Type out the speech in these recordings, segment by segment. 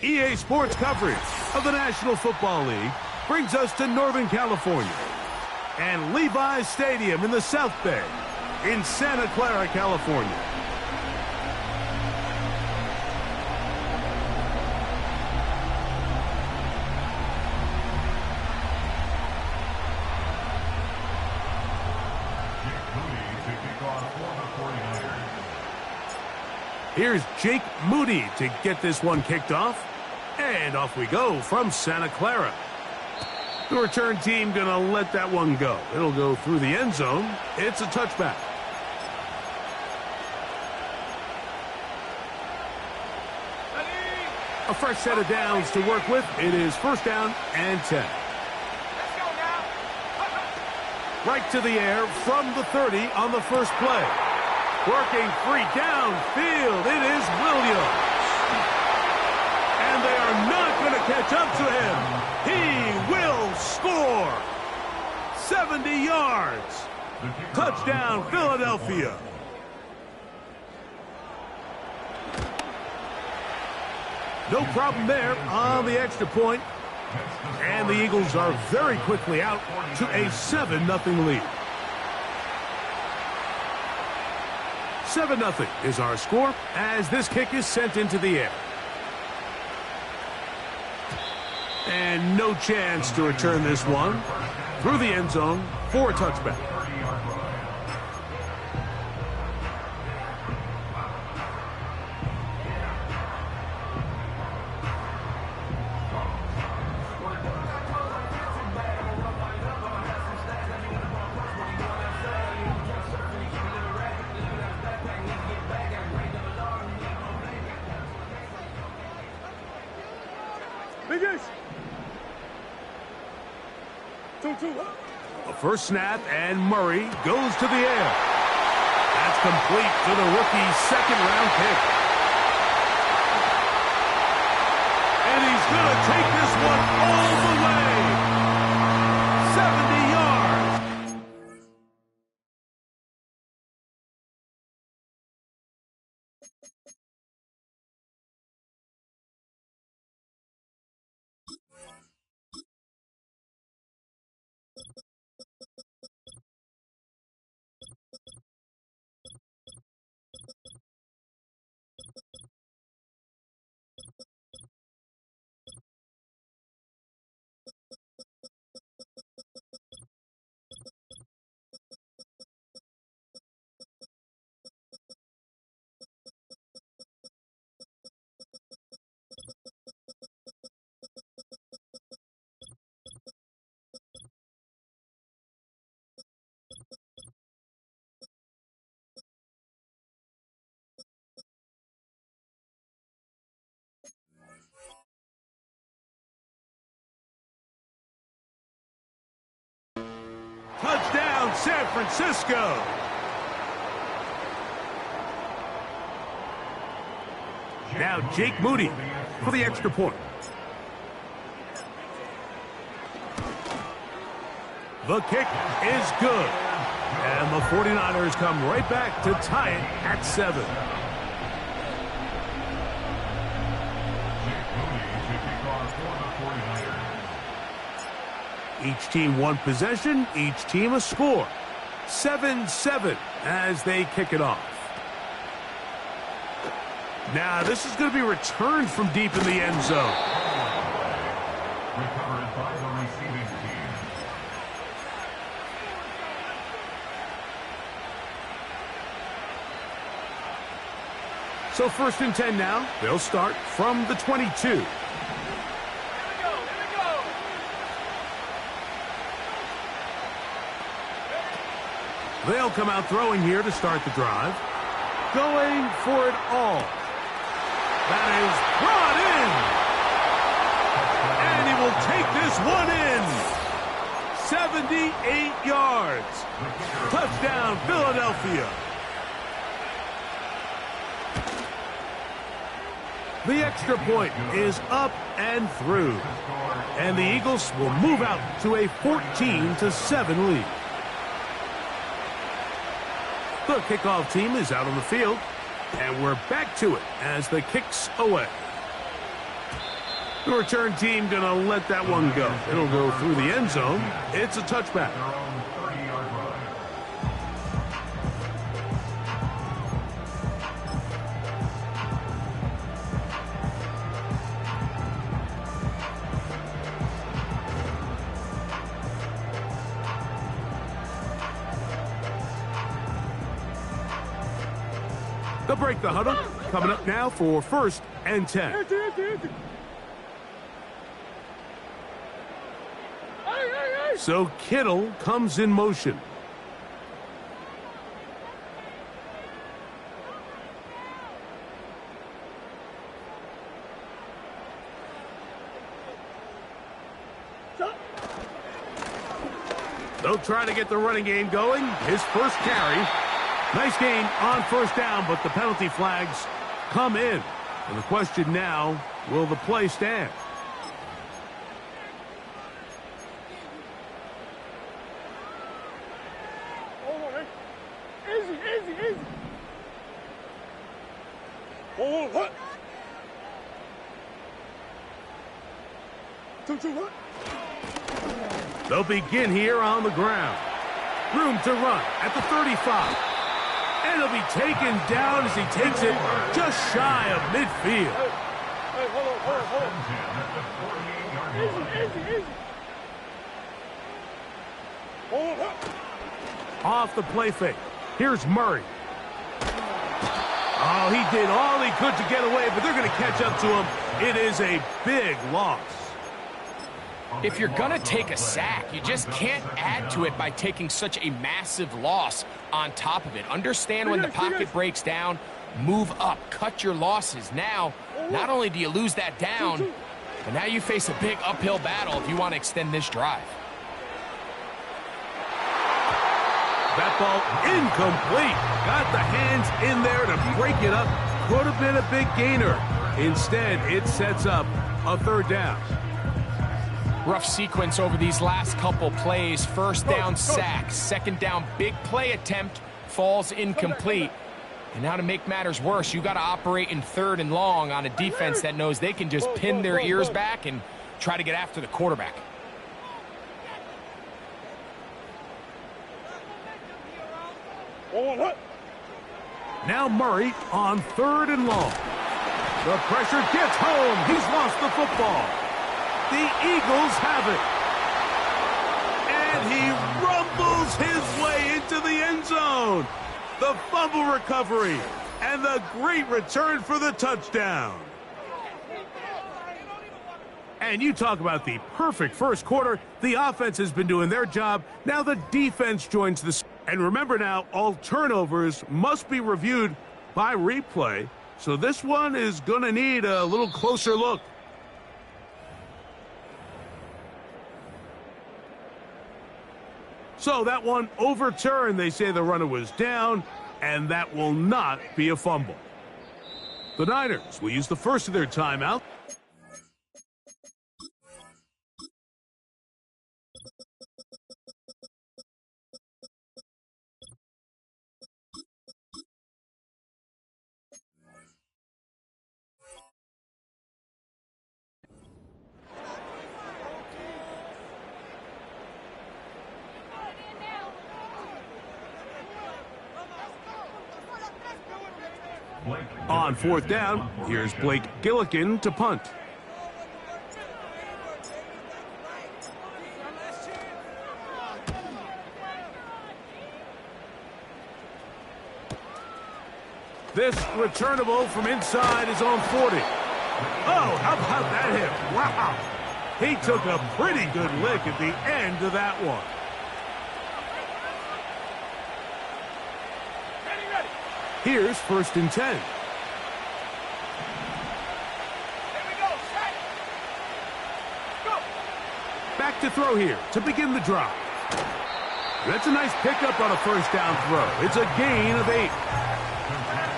EA Sports coverage of the National Football League brings us to Northern California and Levi's Stadium in the South Bay in Santa Clara, California. Here's Jake Moody to get this one kicked off. And off we go from Santa Clara. The return team going to let that one go. It'll go through the end zone. It's a touchback. A fresh set of downs to work with. It is first down and 10. Right to the air from the 30 on the first play. Working free downfield. It is Williams. And they are not going to catch up to him. He will score. 70 yards. Touchdown, Philadelphia. No problem there on the extra point. And the Eagles are very quickly out to a 7-0 lead. 7-0 is our score as this kick is sent into the air. And no chance to return this one through the end zone for a touchback. A first snap, and Murray goes to the air. That's complete to the rookie's second-round pick. And he's going to take this one all the way. 70 yards. Touchdown, San Francisco. Now Jake Moody for the extra point. The kick is good. And the 49ers come right back to tie it at 7. Each team one possession, each team a score. 7-7 as they kick it off. Now this is going to be returned from deep in the end zone. recovered by the receiving team. So 1st and 10 now. They'll start from the 22. They'll come out throwing here to start the drive. Going for it all. That is brought in. And he will take this one in. 78 yards. Touchdown, Philadelphia. The extra point is up and through. And the Eagles will move out to a 14-7 lead. The kickoff team is out on the field, and we're back to it as the kick's away. The return team going to let that one go. It'll go through the end zone. It's a touchback. They'll break the huddle. Coming up now for 1st and 10. So Kittle comes in motion. They'll try to get the running game going. His first carry. Nice gain on 1st down, but the penalty flags come in. And the question now, will the play stand? Easy. Oh, what? 2-2, what? They'll begin here on the ground. Room to run at the 35. And he'll be taken down as he takes it just shy of midfield. Hey, hold on. Easy. Hold on. Off the play fake. Here's Murray. Oh, he did all he could to get away, but they're going to catch up to him. It is a big loss. If you're going to take a sack, you just can't add to it by taking such a massive loss on top of it. Understand when the pocket breaks down, move up, cut your losses. Now, not only do you lose that down, but now you face a big uphill battle if you want to extend this drive. That ball incomplete. Got the hands in there to break it up. Could have been a big gainer. Instead, it sets up a 3rd down. Rough sequence over these last couple plays. 1st down sack, 2nd down big play attempt, falls incomplete. And now to make matters worse, you got to operate in 3rd and long on a defense that knows they can just pin their ears back and try to get after the quarterback. Now Murray on 3rd and long. The pressure gets home. He's lost the football. The Eagles have it. And he rumbles his way into the end zone. The fumble recovery and the great return for the touchdown. And you talk about the perfect 1st quarter. The offense has been doing their job. Now the defense joins the... And remember now, all turnovers must be reviewed by replay. So this one is going to need a little closer look. So that one overturned. They say the runner was down, and that will not be a fumble. The Niners will use the first of their timeout. On 4th down, here's Blake Gillikin to punt. This returnable from inside his own 40. Oh, how about that hit? Wow. He took a pretty good lick at the end of that one. Here's 1st and 10. Back to throw here to begin the drive. That's a nice pickup on a 1st down throw. It's a gain of 8.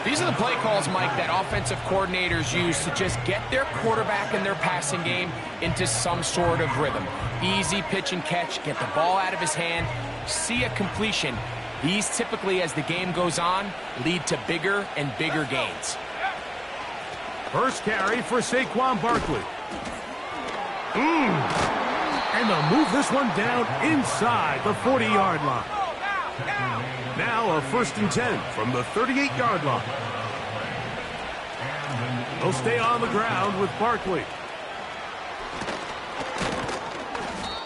These are the play calls, Mike, that offensive coordinators use to just get their quarterback and their passing game into some sort of rhythm. Easy pitch and catch, get the ball out of his hand, see a completion. These typically, as the game goes on, lead to bigger and bigger gains. First carry for Saquon Barkley. And they'll move this one down inside the 40-yard line. Now a 1st and 10 from the 38-yard line. They'll stay on the ground with Barkley.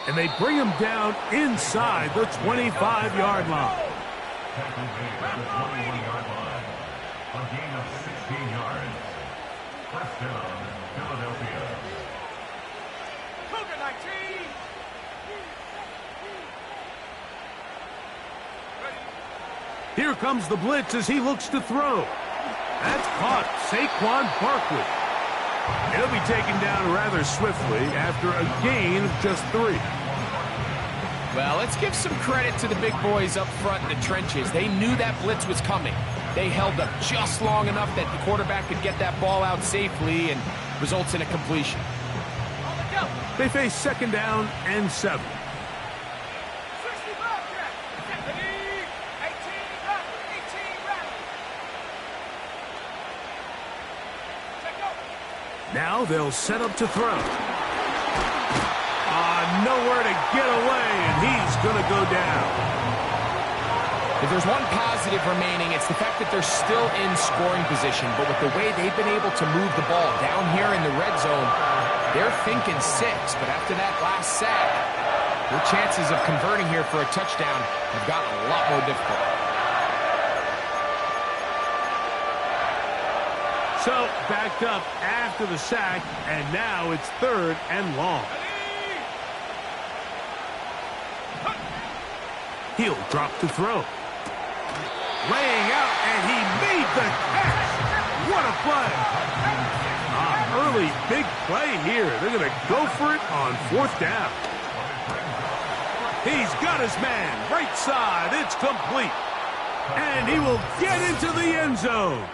And they bring him down inside the 25-yard line. A gain of 16 yards. 1st down, Philadelphia. Here comes the blitz as he looks to throw. That's caught. Saquon Barkley. He'll be taken down rather swiftly after a gain of just 3. Well, let's give some credit to the big boys up front in the trenches. They knew that blitz was coming. They held up just long enough that the quarterback could get that ball out safely and results in a completion. They face 2nd down and 7. Now they'll set up to throw. Nowhere to get away, and he's going to go down. If there's one positive remaining, it's the fact that they're still in scoring position. But with the way they've been able to move the ball down here in the red zone, they're thinking 6. But after that last sack, their chances of converting here for a touchdown have gotten a lot more difficult. So, backed up after the sack, and now it's 3rd and long. He'll drop to throw. Laying out, and he made the catch. What a play. Early big play here. They're going to go for it on 4th down. He's got his man right side. It's complete. And he will get into the end zone.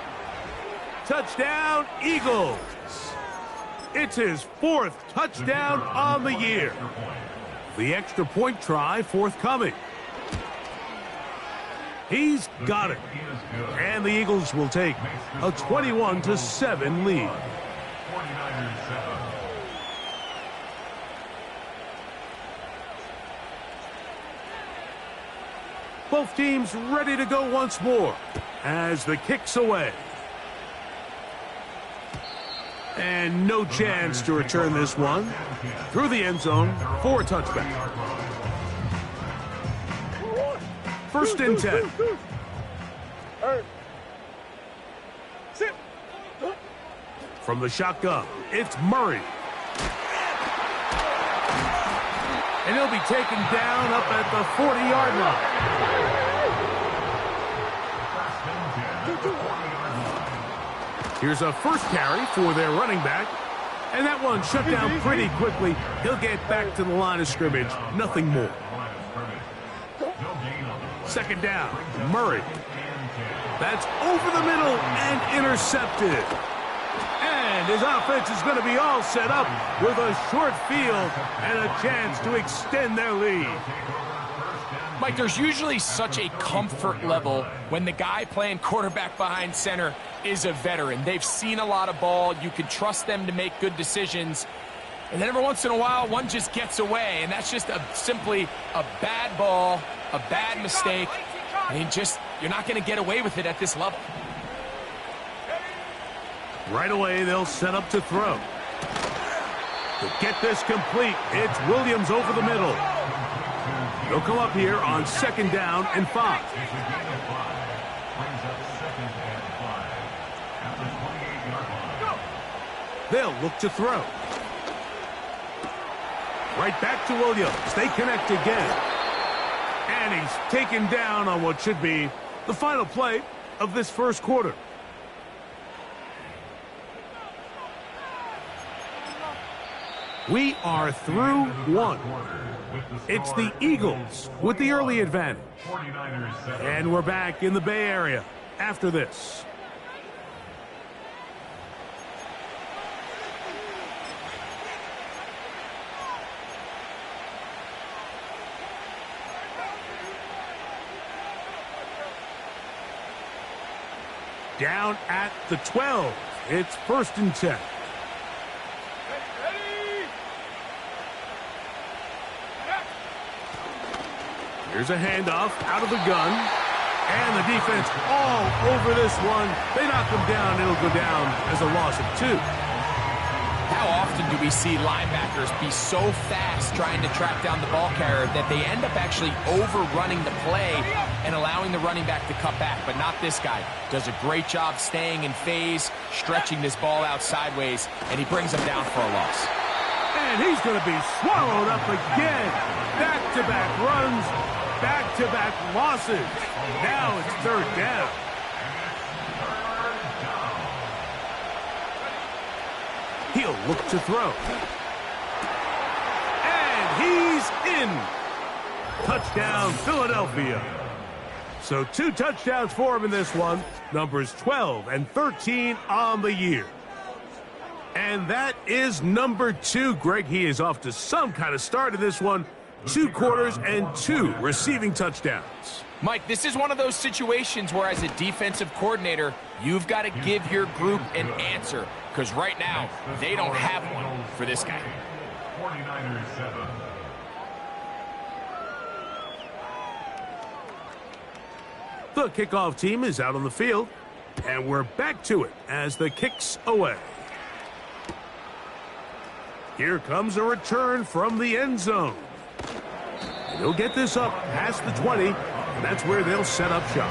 Touchdown, Eagles. It's his 4th touchdown on the year. The extra point try forthcoming. He's got it. And the Eagles will take a 21-7 lead. 49ers 7. Both teams ready to go once more as the kick's away. And no chance to return this one. Through the end zone for a touchback. 1st and 10. From the shotgun, it's Murray. And he'll be taken down up at the 40-yard line. Here's a 1st carry for their running back. And that one shut down pretty quickly. He'll get back to the line of scrimmage. Nothing more. 2nd down, Murray. That's over the middle and intercepted. And his offense is going to be all set up with a short field and a chance to extend their lead. Mike, there's usually such a comfort level when the guy playing quarterback behind center is a veteran. They've seen a lot of ball. You can trust them to make good decisions. And then every once in a while, one just gets away. And that's just simply a bad ball, a bad mistake. I mean, you're not going to get away with it at this level. Right away, they'll set up to throw. To get this complete, it's Williams over the middle. They'll come up here on 2nd down and 5. They'll look to throw. Right back to Williams. They connect again. And he's taken down on what should be the final play of this first quarter. We are through one. It's the Eagles with the early advantage. And we're back in the Bay Area after this. Down at the 12. It's 1st and 10. Here's a handoff out of the gun. And the defense all over this one. They knock him down. It'll go down as a loss of 2. How often do we see linebackers be so fast trying to track down the ball carrier that they end up actually overrunning the play and allowing the running back to cut back? But not this guy. Does a great job staying in phase, stretching this ball out sideways, and he brings him down for a loss. And he's going to be swallowed up again. Back-to-back runs, back-to-back losses. Now it's 3rd down. He'll look to throw. And he's in. Touchdown, Philadelphia. So 2 touchdowns for him in this one. Numbers 12 and 13 on the year. And that is number 2. Greg, he is off to some kind of start in this one. 2 quarters and 2 receiving touchdowns. Mike, this is one of those situations where as a defensive coordinator, you've got to give your group an answer. Because right now, they don't have one for this guy. 49ers 7. The kickoff team is out on the field. And we're back to it as the kick's away. Here comes a return from the end zone. And he'll get this up past the 20, and that's where they'll set up shop.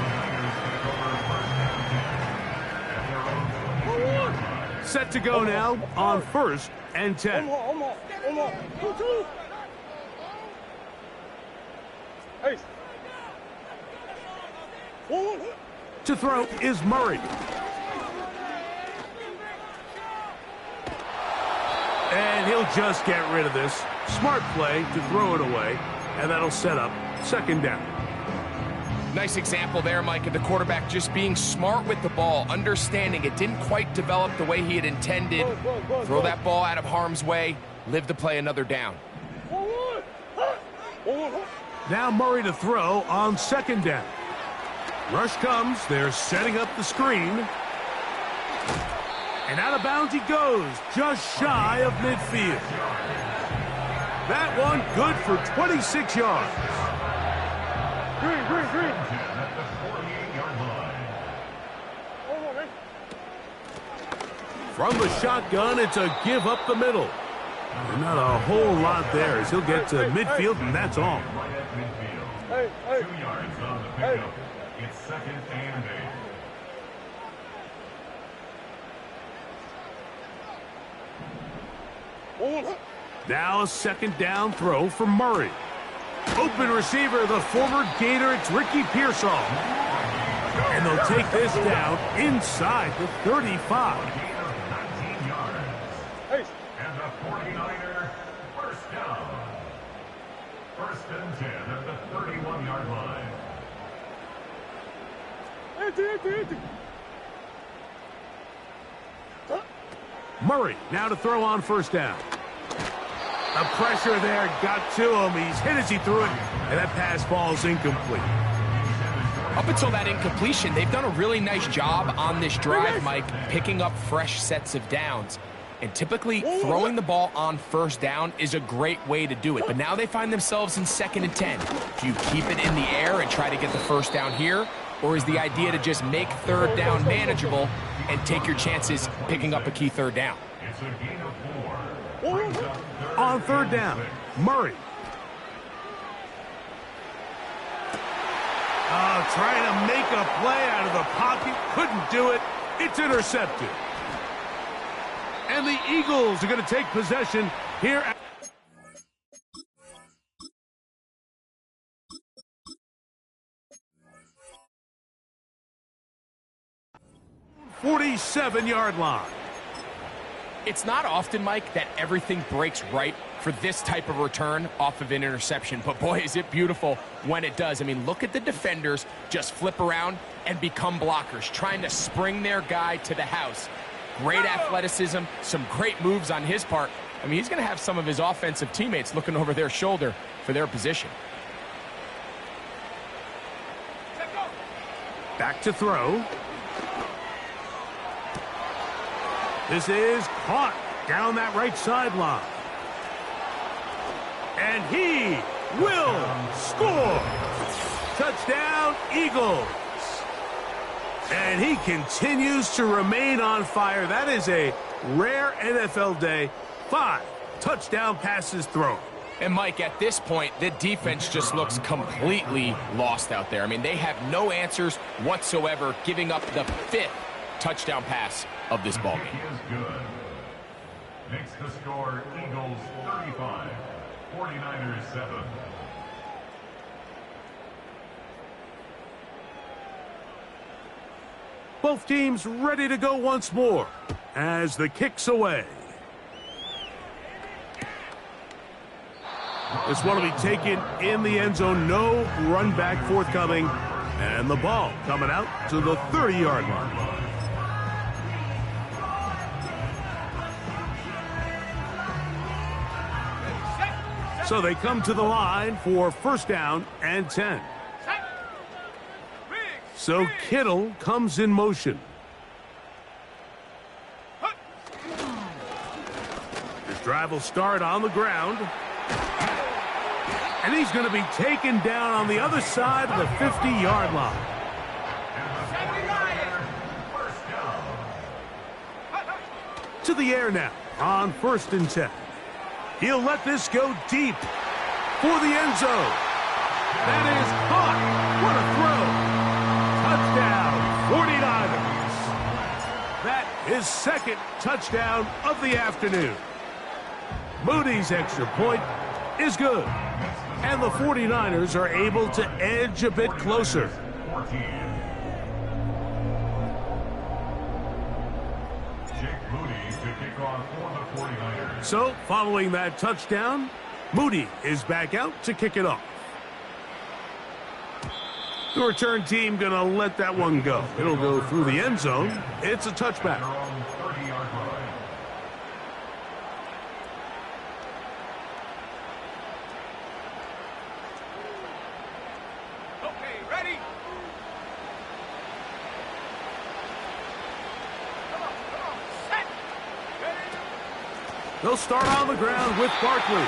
Set to go now on 1st and 10. To throw is Murray. And he'll just get rid of this. Smart play to throw it away, and that'll set up 2nd down. Nice example there, Mike, of the quarterback just being smart with the ball, understanding it didn't quite develop the way he had intended. Throw that ball out of harm's way, live to play another down. Now Murray to throw on 2nd down. Rush comes. They're setting up the screen. And out of bounds he goes, just shy of midfield. That one good for 26 yards. Green. At the 48-yard line. From the shotgun, it's a give up the middle. And not a whole lot there as he'll get to midfield, and that's all. Right at midfield. 2 yards on the pickup. It's 2nd and 8. Now a 2nd down throw for Murray. Open receiver, the former Gator, it's Ricky Pearsall. And they'll take this down inside the 35. 19 yards. And the 49er, 1st down. 1st and 10 at the 31-yard line. Murray now to throw on 1st down. The pressure there got to him. He's hit as he threw it, and that pass falls incomplete. Up until that incompletion, they've done a really nice job on this drive, Mike, picking up fresh sets of downs. And typically, throwing the ball on 1st down is a great way to do it. But now they find themselves in 2nd and 10. Do you keep it in the air and try to get the 1st down here? Or is the idea to just make 3rd down manageable and take your chances picking up a key 3rd down? It's a gain of 4. On 3rd down, Murray. Trying to make a play out of the pocket. Couldn't do it. It's intercepted. And the Eagles are going to take possession here at 47-yard line. It's not often, Mike, that everything breaks right for this type of return off of an interception. But, boy, is it beautiful when it does. I mean, look at the defenders just flip around and become blockers, trying to spring their guy to the house. Great athleticism, some great moves on his part. I mean, he's going to have some of his offensive teammates looking over their shoulder for their position. Back to throw. This is caught down that right sideline. And he will score. Touchdown, Eagles. And he continues to remain on fire. That is a rare NFL day. 5 touchdown passes thrown. And, Mike, at this point, the defense just looks completely lost out there. I mean, they have no answers whatsoever, giving up the 5th touchdown pass of this ballgame. Is good. Makes the score Eagles 35, 49ers 7. Both teams ready to go once more as the kick's away. This one will be taken in the end zone. No run back forthcoming. And the ball coming out to the 30-yard line. So they come to the line for first down and 10. So Kittle comes in motion. His drive will start on the ground. And he's going to be taken down on the other side of the 50-yard line. To the air now on 1st and 10. He'll let this go deep for the end zone. That is caught. What a throw. Touchdown, 49ers. That is 2nd touchdown of the afternoon. Moody's extra point is good. And the 49ers are able to edge a bit closer. So, following that touchdown, Moody is back out to kick it off. The return team going to let that one go. It'll go through the end zone. It's a touchback. Okay, ready? They'll start on the ground with Barkley.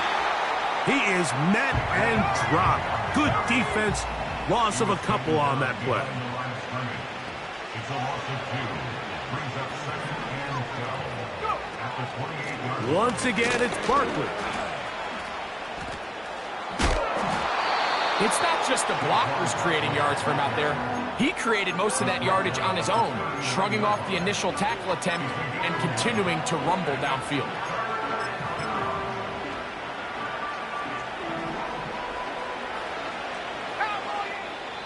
He is met and dropped. Good defense. Loss of a couple on that play. It's a loss of 2. Brings up 2nd and 12. Once again, it's Barkley. It's not just the blockers creating yards for him out there. He created most of that yardage on his own, shrugging off the initial tackle attempt and continuing to rumble downfield.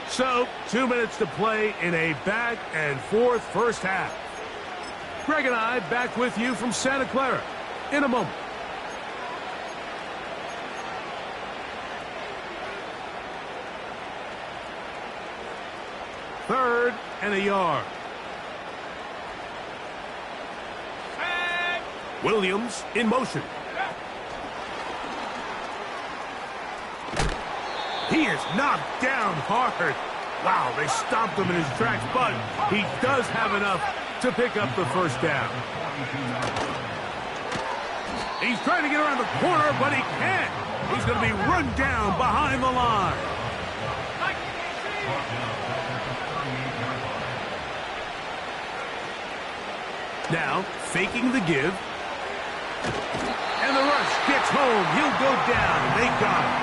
So, 2 minutes to play in a back-and-forth first half. Greg and I back with you from Santa Clara in a moment. Third and a yard. Williams in motion. He is knocked down hard. Wow, they stopped him in his tracks, but he does have enough to pick up the first down. He's trying to get around the corner, but he can't. He's going to be run down behind the line. Now, faking the give. And the rush gets home. He'll go down. They got him.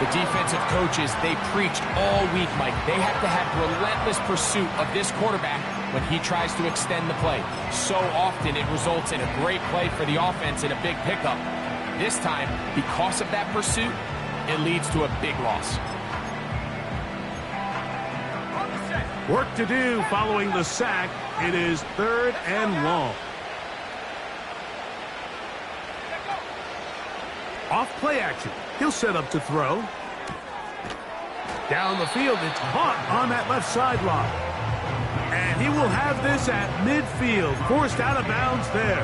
The defensive coaches, they preached all week, Mike. They have to have relentless pursuit of this quarterback when he tries to extend the play. So often it results in a great play for the offense and a big pickup. This time, because of that pursuit, it leads to a big loss. Work to do following the sack. It is 3rd and long. Off play action. He'll set up to throw. Down the field, it's caught on that left sideline. And he will have this at midfield, forced out of bounds there.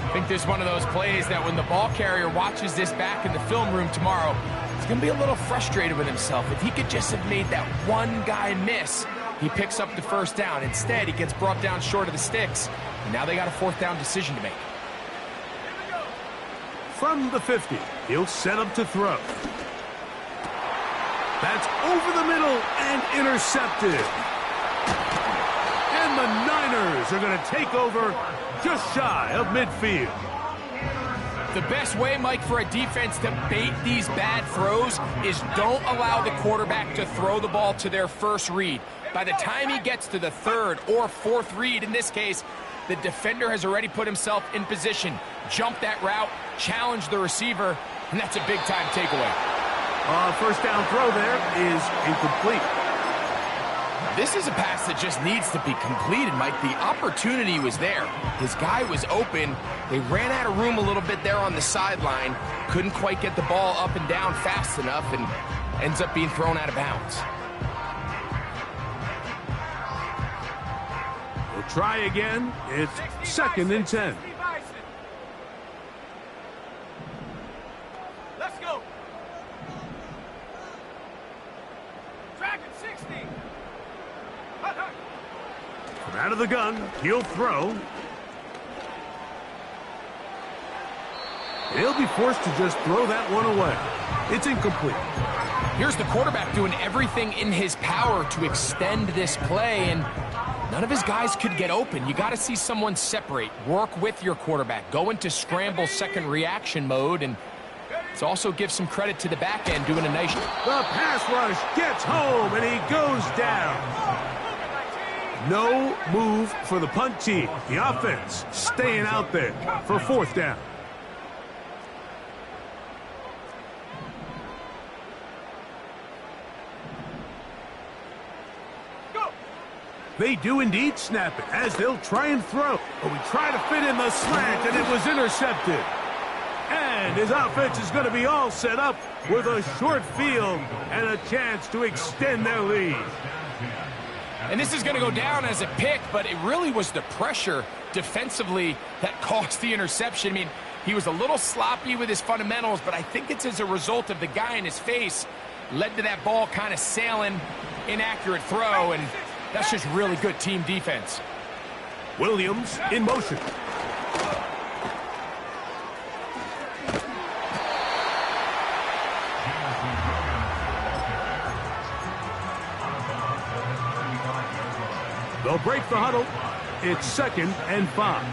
I think this is one of those plays that when the ball carrier watches this back in the film room tomorrow, he's going to be a little frustrated with himself. If he could just have made that one guy miss, he picks up the first down. Instead, he gets brought down short of the sticks. And now they got a 4th down decision to make. From the 50, he'll set up to throw. That's over the middle and intercepted. And the Niners are going to take over just shy of midfield. The best way, Mike, for a defense to bait these bad throws is don't allow the quarterback to throw the ball to their first read. By the time he gets to the 3rd or 4th read, in this case, the defender has already put himself in position, jump that route, challenge the receiver, and that's a big-time takeaway. First down throw there is incomplete. This is a pass that just needs to be completed, Mike. The opportunity was there. His guy was open. They ran out of room a little bit there on the sideline. Couldn't quite get the ball up and down fast enough and ends up being thrown out of bounds. We'll try again. It's 2nd and 10. Let's go. Dragon 60. From out of the gun, he'll throw. He'll be forced to just throw that one away. It's incomplete. Here's the quarterback doing everything in his power to extend this play, and none of his guys could get open. You got to see someone separate, work with your quarterback, go into scramble second reaction mode, and it's also give some credit to the back end doing a nice job. The pass rush gets home, and he goes down. No move for the punt team. The offense staying out there for 4th down. They do indeed snap it as they'll try and throw. But we try to fit in the slant, and it was intercepted. And his offense is going to be all set up with a short field and a chance to extend their lead. And this is going to go down as a pick, but it really was the pressure defensively that caused the interception. I mean, he was a little sloppy with his fundamentals, but I think it's as a result of the guy in his face led to that ball kind of sailing, inaccurate throw, and that's just really good team defense. Williams in motion. They'll break the huddle. It's 2nd and 5.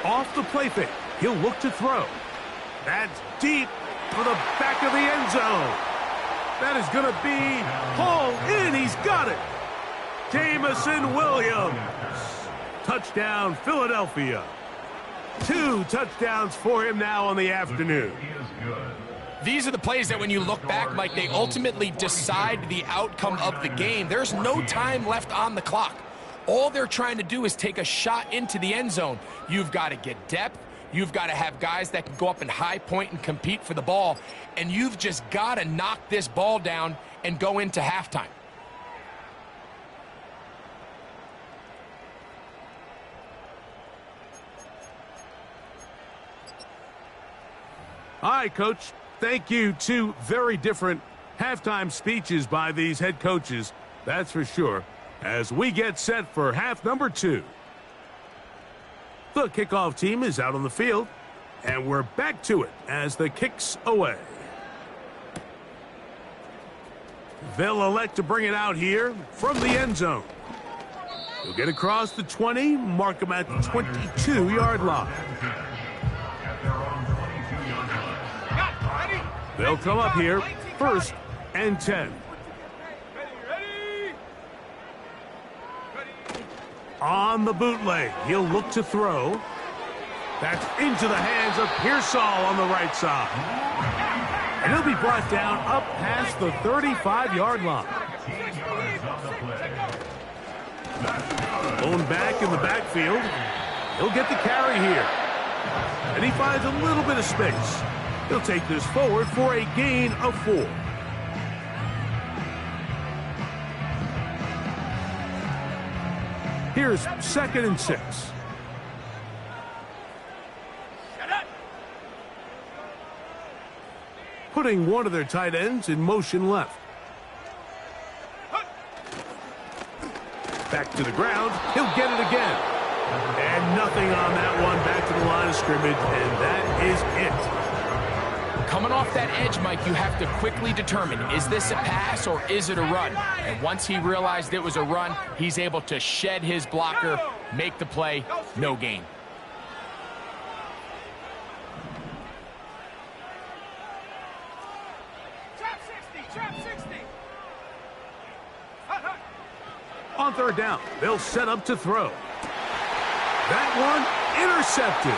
Off the play fake. He'll look to throw. That's deep for the back of the end zone. That is going to be hauled in. He's got it. Jamison Williams. Touchdown, Philadelphia. 2 touchdowns for him now on the afternoon. These are the plays that when you look back, Mike, they ultimately decide the outcome of the game. There's no time left on the clock. All they're trying to do is take a shot into the end zone. You've got to get depth. You've got to have guys that can go up and high point and compete for the ball. And you've just got to knock this ball down and go into halftime. All right, Coach. Thank you. 2 very different halftime speeches by these head coaches. That's for sure. As we get set for half number 2. The kickoff team is out on the field, and we're back to it as the kick's away. They'll elect to bring it out here from the end zone. He'll get across the 20, mark him at the 22-yard line. They'll come up here, 1st and 10. On the bootleg, he'll look to throw. That's into the hands of Pearsall on the right side. And he'll be brought down up past the 35-yard line. Blown back in the backfield. He'll get the carry here. And he finds a little bit of space. He'll take this forward for a gain of 4. Here's 2nd and 6. Putting one of their tight ends in motion left. Back to the ground. He'll get it again. And nothing on that one. Back to the line of scrimmage, and that is it. Coming off that edge, Mike, you have to quickly determine, is this a pass or is it a run? And once he realized it was a run, he's able to shed his blocker, make the play, no gain. On 3rd down, they'll set up to throw. That one intercepted.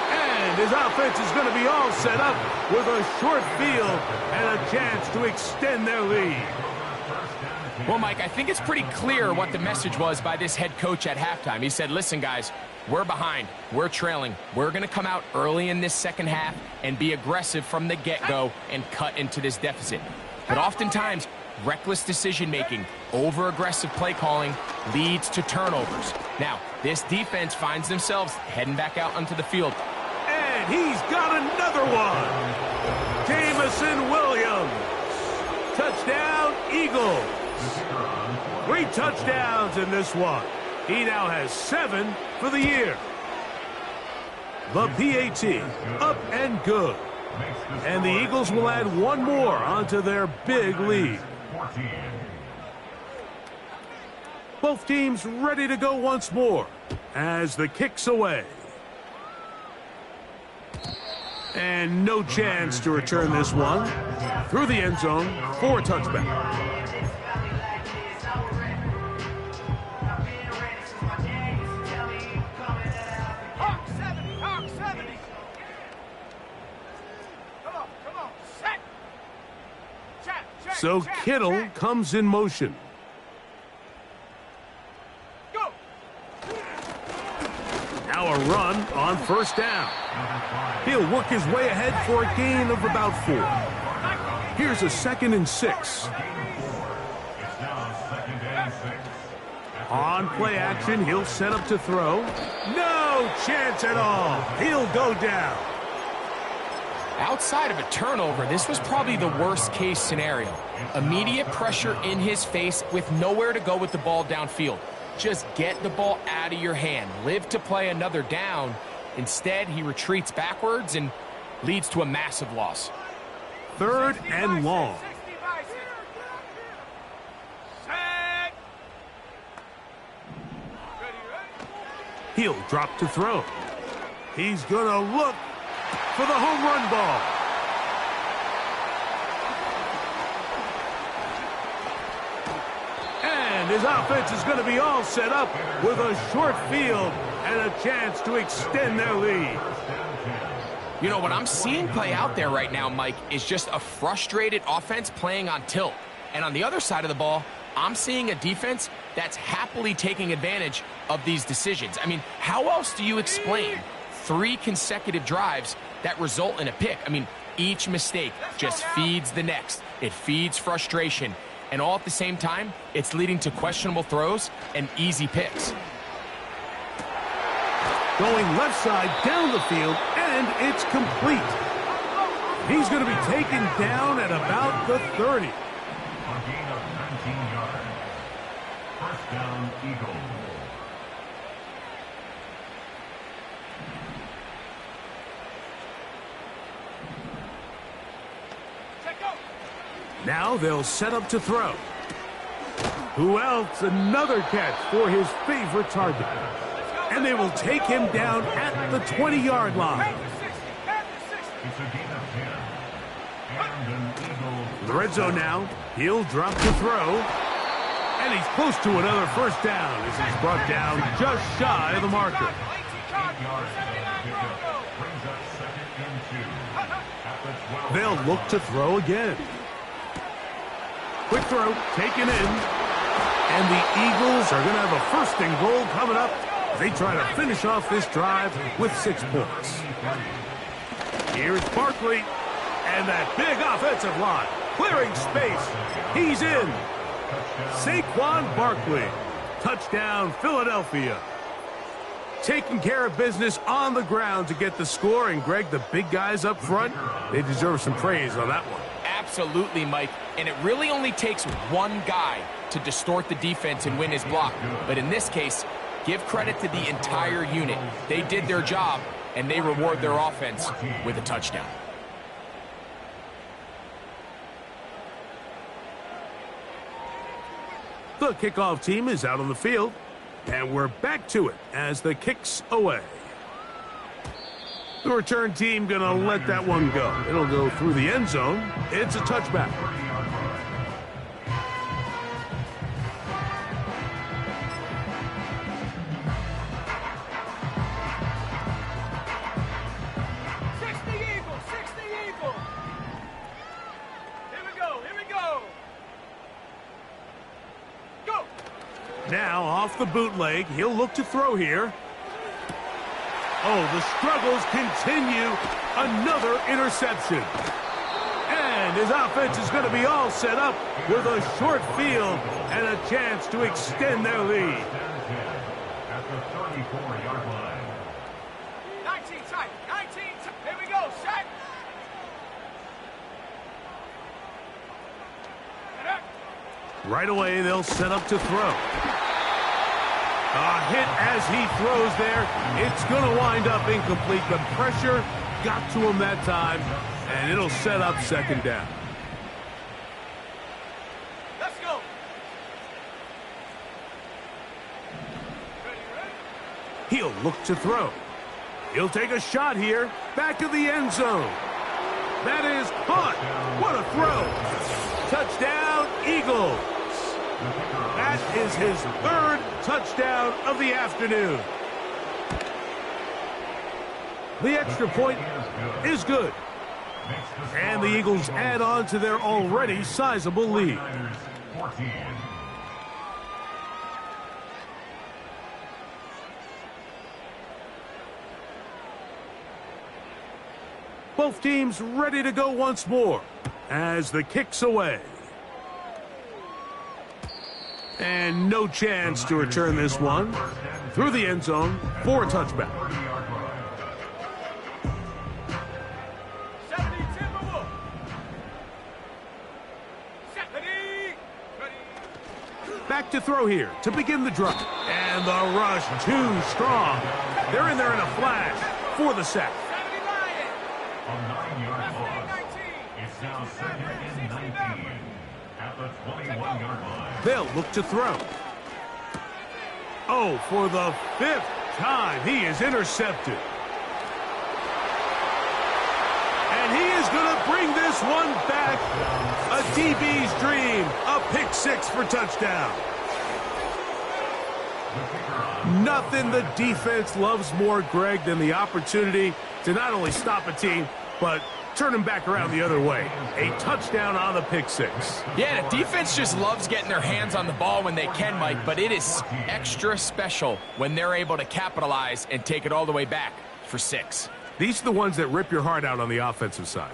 And his offense is going to be all set up with a short field and a chance to extend their lead. Well, Mike, I think it's pretty clear what the message was by this head coach at halftime. He said, listen, guys, we're behind. We're trailing. We're going to come out early in this second half and be aggressive from the get-go and cut into this deficit. But oftentimes, reckless decision-making, over-aggressive play calling leads to turnovers. Now, this defense finds themselves heading back out onto the field. And he's got another one. Jamison Williams. Touchdown, Eagles. 3 touchdowns in this one. He now has 7 for the year. The PAT, up and good. And the Eagles will add 1 more onto their big lead. Both teams ready to go once more as the kick's away. And no chance to return this one. Through the end zone for a touchback. Hawk 70, Hawk 70. Come on, set. Check, So check, Kittle check. comes in motion. Go. Now a run on 1st down. He'll work his way ahead for a gain of about 4. Here's a 2nd and 6. On play action, he'll set up to throw. No chance at all. He'll go down. Outside of a turnover, this was probably the worst-case scenario. Immediate pressure in his face with nowhere to go with the ball downfield. Just get the ball out of your hand. Live to play another down. Instead, he retreats backwards and leads to a massive loss. 3rd and long. Set. He'll drop to throw. He's going to look for the home run ball. And his offense is going to be all set up with a short field and a chance to extend their lead. You know, what I'm seeing play out there right now, Mike, is just a frustrated offense playing on tilt. And on the other side of the ball, I'm seeing a defense that's happily taking advantage of these decisions. I mean, how else do you explain 3 consecutive drives that result in a pick? I mean, each mistake just feeds the next. It feeds frustration. And all at the same time, it's leading to questionable throws and easy picks. Going left side down the field, and it's complete. He's going to be taken down at about the 30. A gain of 19 yards. 1st down, Eagles. Now they'll set up to throw. Who else? Another catch for his favorite target. And they will take him down at the 20-yard line. It's a gain of 10. And an Eagle. In the red zone now. He'll drop to throw. And he's close to another first down as he's brought down just shy of the marker. 8 yards of pickup. Brings up 2nd and 2. At the 12. They'll look to throw again. Quick throw, taken in. And the Eagles are going to have a 1st and goal coming up. They try to finish off this drive with 6 points. Here's Barkley. And that big offensive line. Clearing space. He's in. Saquon Barkley. Touchdown, Philadelphia. Taking care of business on the ground to get the score. And, Greg, the big guys up front, they deserve some praise on that one. Absolutely, Mike. And it really only takes one guy to distort the defense and win his block. But in this case, give credit to the entire unit. They did their job, and they reward their offense with a touchdown. The kickoff team is out on the field, and we're back to it as the kick's away. The return team going to let that one go. It'll go through the end zone. It's a touchback. Now, off the bootleg, he'll look to throw here. Oh, the struggles continue. Another interception. And his offense is going to be all set up with a short field and a chance to extend their lead. At the 34-yard line. 19 tight. 19 tight. Here we go. Set. Right away, they'll set up to throw. A hit as he throws there. It's going to wind up incomplete, but pressure got to him that time, and it'll set up 2nd down. Let's go. Ready, ready? He'll look to throw. He'll take a shot here. Back of the end zone. That is caught. What a throw. Touchdown, Eagles. That is his 3rd touchdown of the afternoon. The extra point is good. And the Eagles add on to their already sizable lead. 14. Both teams ready to go once more as the kick's away. And no chance to return this one through the end zone for a touchback. 70 Timberwolves. Set. Ready. Back to throw here to begin the drive. And the rush too strong. They're in there in a flash for the sack. 70 Lions. A 9-yard loss. 19. It's now 2nd and 19. At the 21-yard line. They'll look to throw. Oh, for the 5th time, he is intercepted. And he is going to bring this one back. A DB's dream. A pick 6 for touchdown. Nothing the defense loves more, Greg, than the opportunity to not only stop a team, but turn him back around the other way. A touchdown on the pick 6. Yeah, the defense just loves getting their hands on the ball when they can, Mike, but it is extra special when they're able to capitalize and take it all the way back for 6. These are the ones that rip your heart out on the offensive side.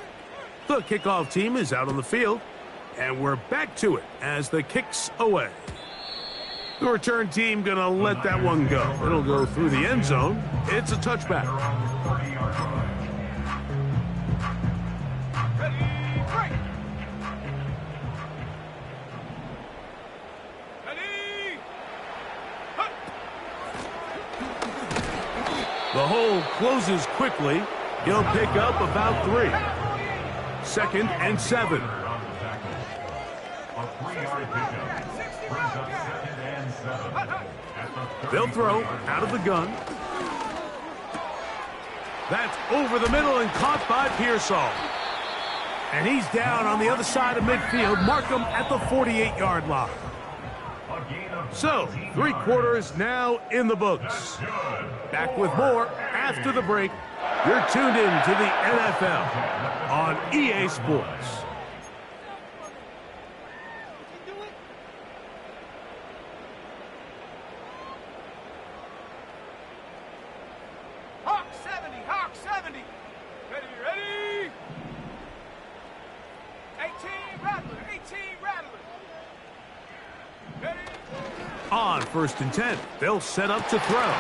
The kickoff team is out on the field, and we're back to it as the kick's away. The return team going to let that one go. It'll go through the end zone. It's a touchback. The hole closes quickly. He'll pick up about 3. 2nd and 7. A 3-yard unnecessary pickup. Brings up 2nd and 7. At the They'll throw 34-yard out of the gun. That's over the middle and caught by Pearsall. And he's down on the other side of midfield. Mark him at the 48-yard line. So, 3 quarters now in the books. Back with more after the break. You're tuned in to the NFL on EA Sports. Hawk 70, Hawk 70. Ready, ready. 18 Rattler, 18 Rattler. Ready. On 1st and 10, they'll set up to throw.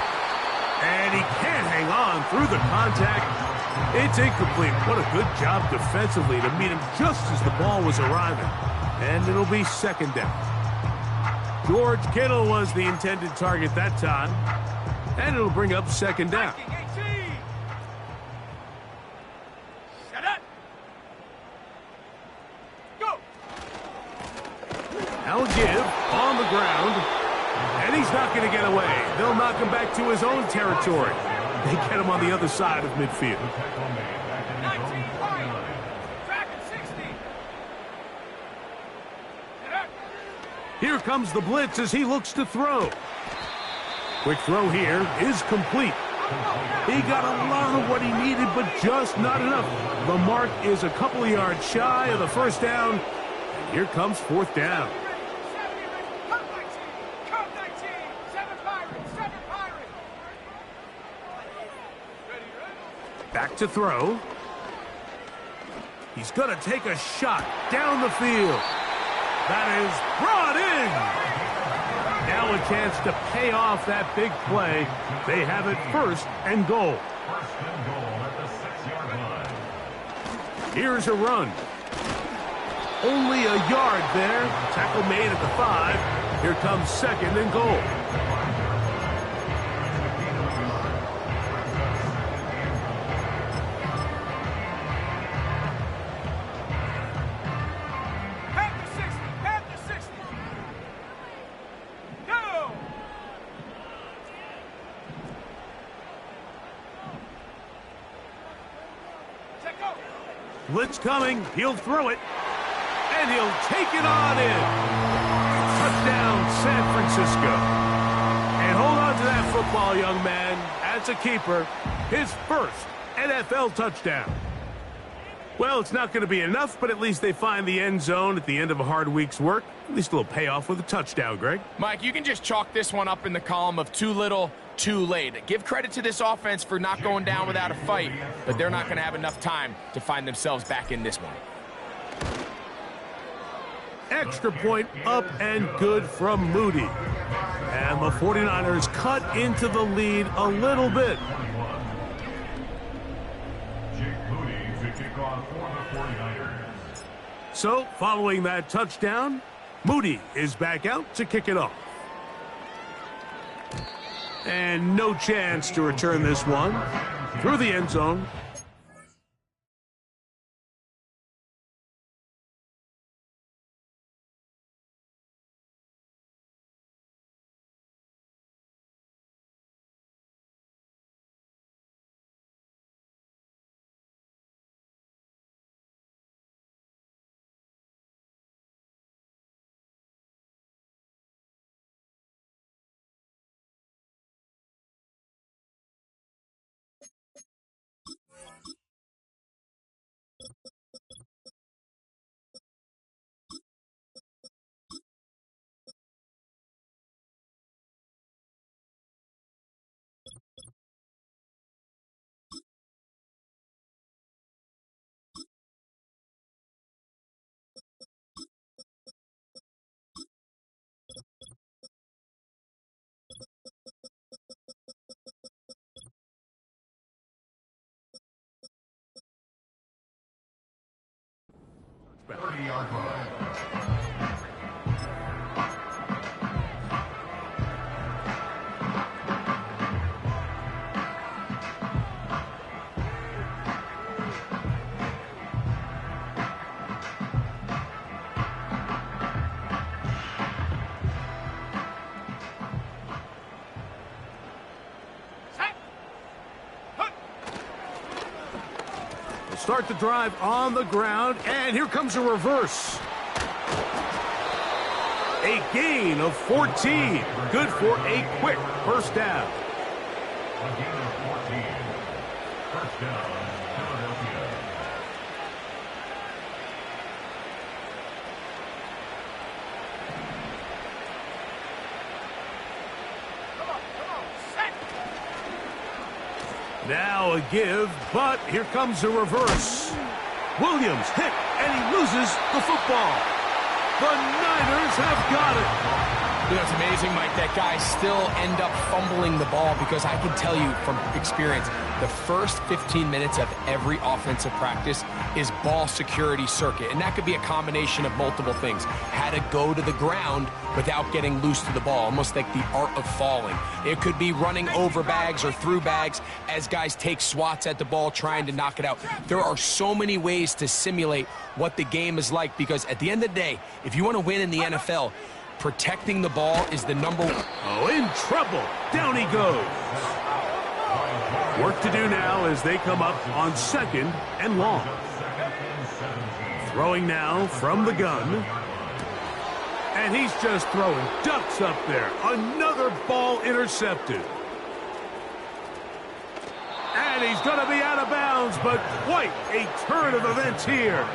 And he can't hang on through the contact. It's incomplete. What a good job defensively to meet him just as the ball was arriving. And it'll be 2nd down. George Kittle was the intended target that time. And it'll bring up 2nd down. 18. Set up. Go. Now a give on the ground. And he's not going to get away. They'll knock him back to his own territory. They get him on the other side of midfield. 19 wide. Tracking 60. Set up. Here comes the blitz as he looks to throw. Quick throw here is complete. He got a lot of what he needed, but just not enough. The mark is a couple of yards shy of the 1st down. And here comes 4th down. 70 ready. Come 19. Come 19. 7 Pirates. 7 Pirates. Ready, ready. Back to throw. He's going to take a shot down the field. That is brought in. Now a chance to pay off that big play. They have it 1st and goal. 1st and goal at the 6-yard line. Here's a run. Only a yard there. Tackle made at the 5. Here comes 2nd and goal. Panther 60. Panther 60. Go. Check go. Blitz coming. He'll throw it. And he'll take it on in. Touchdown, San Francisco. And hold on to that football, young man. As a keeper, his 1st NFL touchdown. Well, it's not going to be enough, but at least they find the end zone at the end of a hard week's work. At least a little payoff with a touchdown, Greg. Mike, you can just chalk this one up in the column of too little, too late. Give credit to this offense for not going down without a fight, but they're not going to have enough time to find themselves back in this one. Extra point up and good from Moody. And the 49ers cut into the lead a little bit. So, following that touchdown, Moody is back out to kick it off. And no chance to return this one through the end zone. start the drive on the ground, and here comes a reverse. A gain of 14. Good for a quick first down. A gain of 14. First down, Philadelphia. Now a give, but here comes a reverse. Williams hit, and he loses the football. The Niners have got it. You know, it's amazing, Mike, that guys still end up fumbling the ball because I can tell you from experience, the first 15 minutes of every offensive practice is ball security circuit, and that could be a combination of multiple things. How to go to the ground without getting loose to the ball, almost like the art of falling. It could be running over bags or through bags as guys take swats at the ball trying to knock it out. There are so many ways to simulate what the game is like because at the end of the day, if you want to win in the NFL, protecting the ball is the number one. Oh, in trouble. Down he goes. Work to do now as they come up on 2nd and long. Throwing now from the gun. And he's just throwing ducks up there. Another ball intercepted. And he's going to be out of bounds, but quite a turn of events here.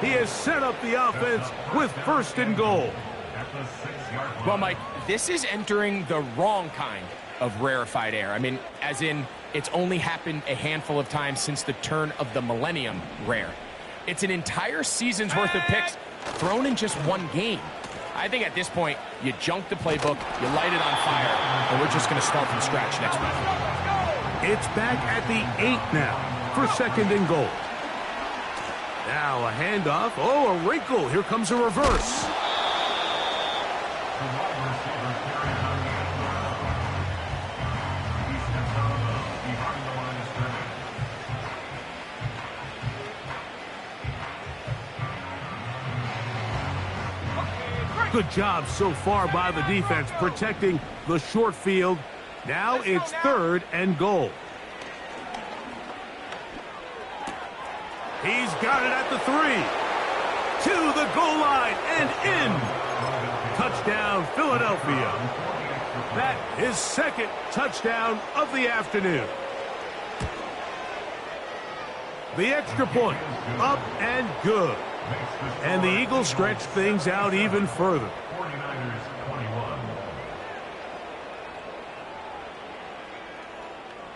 He has set up the offense with 1st and goal. Well, Mike, this is entering the wrong kind of rarefied air. I mean, as in, it's only happened a handful of times since the turn of the millennium rare. It's an entire season's worth of picks thrown in just one game. I think at this point, you junk the playbook, you light it on fire, and we're just going to start from scratch next week. It's back at the 8 now for 2nd and goal. Now a handoff. Oh, a wrinkle. Here comes a reverse. Good job so far by the defense protecting the short field. Now it's 3rd and goal. He's got it at the 3. To the goal line and in. Touchdown, Philadelphia. That is 2nd touchdown of the afternoon. The extra point, up and good. And the Eagles stretch things out even further. 49ers 21.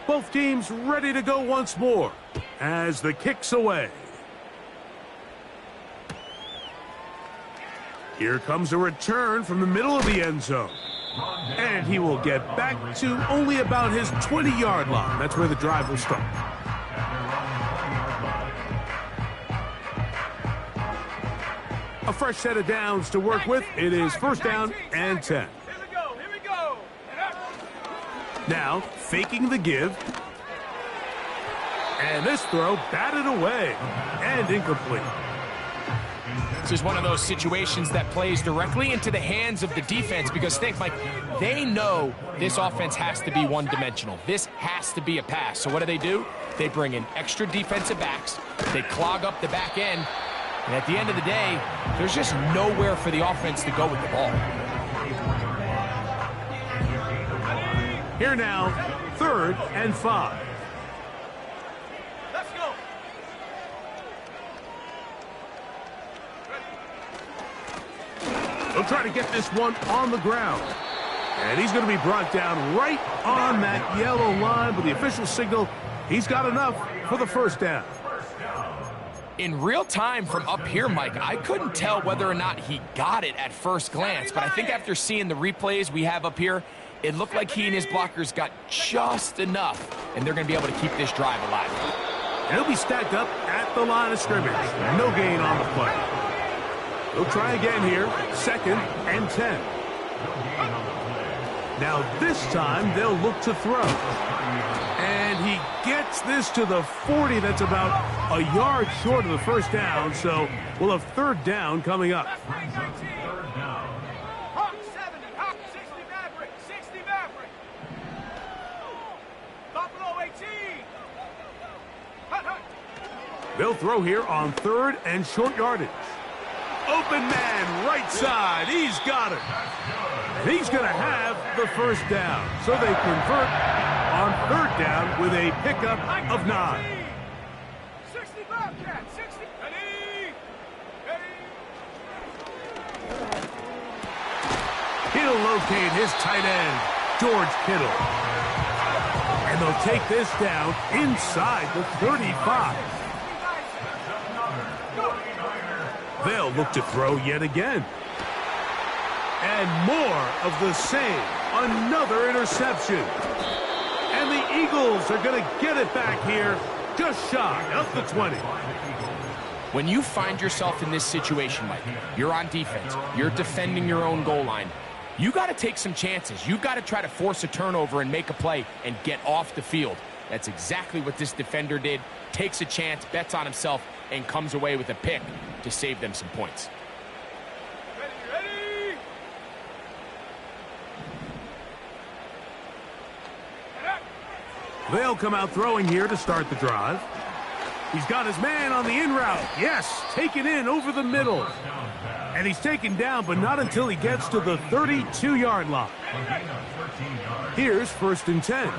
Both teams ready to go once more as the kick's away. Here comes a return from the middle of the end zone. And he will get back to only about his 20-yard line. That's where the drive will start. A fresh set of downs to work with. It is 1st down and 10. Here we go. Now, faking the give. And this throw batted away and incomplete. This is one of those situations that plays directly into the hands of the defense because think, Mike, they know this offense has to be one-dimensional. This has to be a pass. So what do? They bring in extra defensive backs. They clog up the back end. And at the end of the day, there's just nowhere for the offense to go with the ball. Here now, 3rd and 5. Let's go. They'll try to get this one on the ground. And he's going to be brought down right on that yellow line, but the official signal, he's got enough for the 1st down. In real time from up here, Mike, I couldn't tell whether or not he got it at first glance, but I think after seeing the replays we have up here, it looked like he and his blockers got just enough, and they're going to be able to keep this drive alive. And he'll be stacked up at the line of scrimmage. No gain on the play. They'll try again here, 2nd and 10. Now this time they'll look to throw. And he gets this to the 40. That's about a yard short of the 1st down, so we'll have 3rd down coming up. Hawk 70, Hawk 60 Maverick, 60 Maverick. Buffalo 18. Hut, hut. They'll throw here on 3rd and short yardage. Open man, right side. He's got it. And he's going to have the first down. So they convert on 3rd down with a pickup of 9. 60 Bobcat, 60. Ready. He'll locate his tight end, George Kittle. And they'll take this down inside the 35. They'll look to throw yet again. And more of the same. Another interception. And the Eagles are going to get it back here just shy of the 20. When you find yourself in this situation, Mike, you're on defense, you're defending your own goal line, you got to take some chances. You got to try to force a turnover and make a play and get off the field. That's exactly what this defender did. Takes a chance, bets on himself, and comes away with a pick to save them some points. Ready. They'll come out throwing here to start the drive. He's got his man on the in route. Yes, taken in over the middle. And he's taken down, but not until he gets to the 32-yard line. Here's 1st and 10.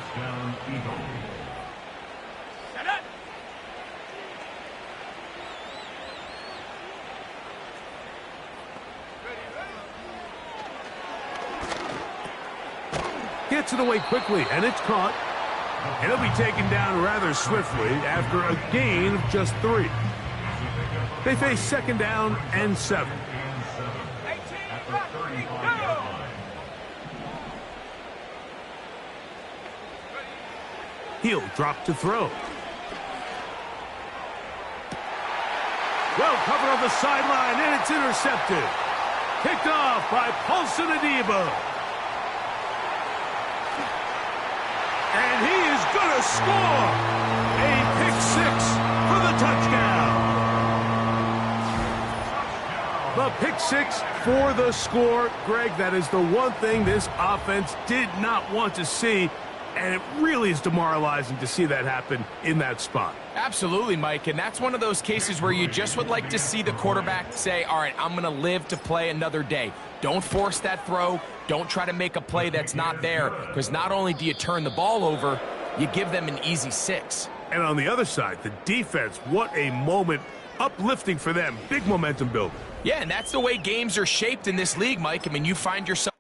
Gets it away quickly, and it's caught. And he'll be taken down rather swiftly after a gain of just 3. They face 2nd down and 7. He'll drop to throw. Well covered on the sideline, and it's intercepted. Picked off by Paulson Adebo. And he is going to score. A pick 6 for the touchdown. The pick 6 for the score. Greg, that is the one thing this offense did not want to see. And it really is demoralizing to see that happen in that spot. Absolutely, Mike, and that's one of those cases where you just would like to see the quarterback say, all right, I'm going to live to play another day. Don't force that throw. Don't try to make a play that's not there, because not only do you turn the ball over, you give them an easy 6. And on the other side, the defense, what a moment. Uplifting for them. Big momentum builder. Yeah, and that's the way games are shaped in this league, Mike. I mean, you find yourself